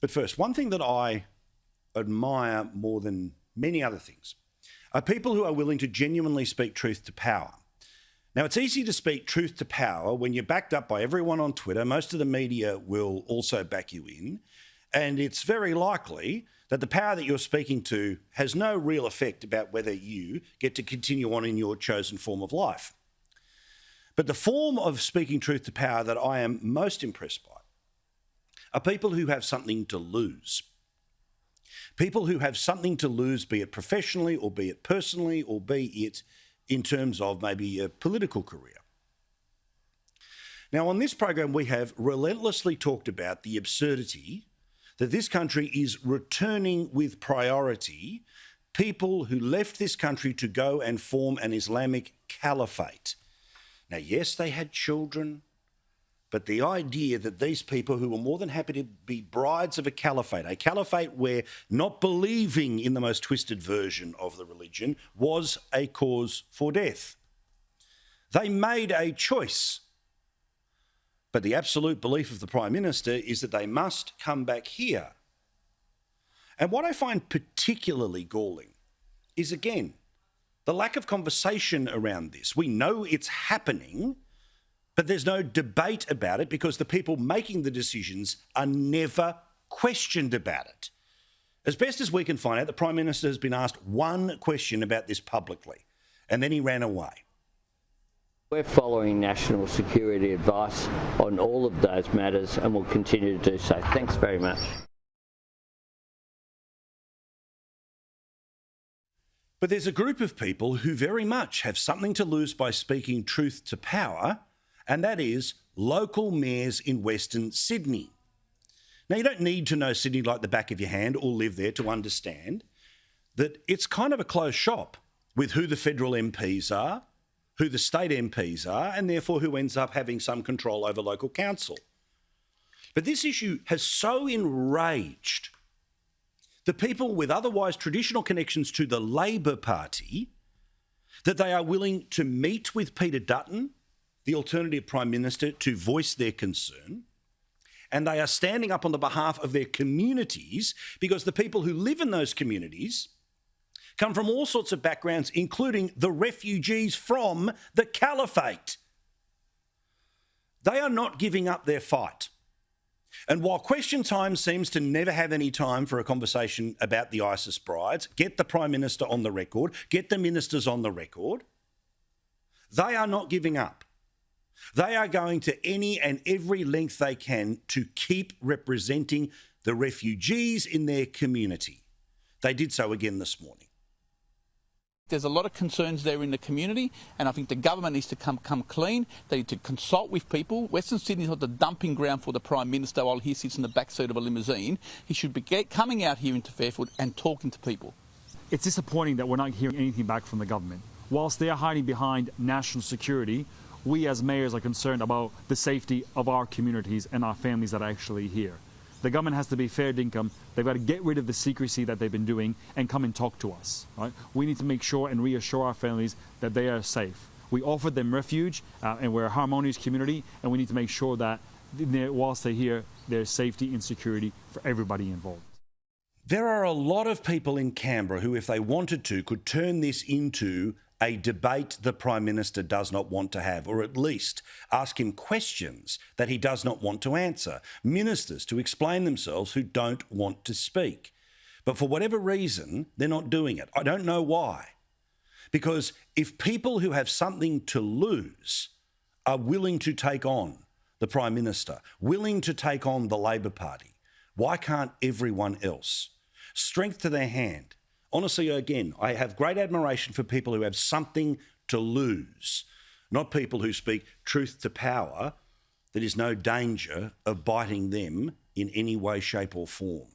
But first, one thing that I admire more than many other things are people who are willing to genuinely speak truth to power. Now, it's easy to speak truth to power when you're backed up by everyone on Twitter. Most of the media will also back you in. And it's very likely that the power that you're speaking to has no real effect about whether you get to continue on in your chosen form of life. But the form of speaking truth to power that I am most impressed by are people who have something to lose. People who have something to lose, be it professionally or be it personally or be it in terms of maybe a political career. Now, on this program, we have relentlessly talked about the absurdity that this country is returning with priority people who left this country to go and form an Islamic caliphate. Now, yes, they had children, but the idea that these people who were more than happy to be brides of a caliphate where not believing in the most twisted version of the religion was a cause for death. They made a choice. But the absolute belief of the Prime Minister is that they must come back here. And what I find particularly galling is, again, the lack of conversation around this. We know it's happening, but there's no debate about it because the people making the decisions are never questioned about it. As best as we can find out, the Prime Minister has been asked one question about this publicly, and then he ran away. We're following national security advice on all of those matters and will continue to do so. Thanks very much. But there's a group of people who very much have something to lose by speaking truth to power, and that is local mayors in Western Sydney. Now, you don't need to know Sydney like the back of your hand or live there to understand that it's kind of a closed shop with who the federal MPs are, who the state MPs are, and therefore who ends up having some control over local council. But this issue has so enraged the people with otherwise traditional connections to the Labor Party that they are willing to meet with Peter Dutton, the alternative Prime Minister, to voice their concern. And they are standing up on the behalf of their communities because the people who live in those communities come from all sorts of backgrounds, including the refugees from the caliphate. They are not giving up their fight. And while Question Time seems to never have any time for a conversation about the ISIS brides, get the Prime Minister on the record, get the ministers on the record, they are not giving up. They are going to any and every length they can to keep representing the refugees in their community. They did so again this morning. There's a lot of concerns there in the community, and I think the government needs to come clean. They need to consult with people. Western Sydney is not the dumping ground for the Prime Minister while he sits in the backseat of a limousine. He should be coming out here into Fairfield and talking to people. It's disappointing that we're not hearing anything back from the government. Whilst they are hiding behind national security, we as mayors are concerned about the safety of our communities and our families that are actually here. The government has to be fair dinkum. They've got to get rid of the secrecy that they've been doing and come and talk to us. Right? We need to make sure and reassure our families that they are safe. We offered them refuge and we're a harmonious community, and we need to make sure that whilst they're here, there's safety and security for everybody involved. There are a lot of people in Canberra who, if they wanted to, could turn this into a debate the Prime Minister does not want to have, or at least ask him questions that he does not want to answer, ministers to explain themselves who don't want to speak. But for whatever reason, they're not doing it. I don't know why. Because if people who have something to lose are willing to take on the Prime Minister, willing to take on the Labor Party, why can't everyone else? Strength to their hand. Honestly, again, I have great admiration for people who have something to lose, not people who speak truth to power that is no danger of biting them in any way, shape or form.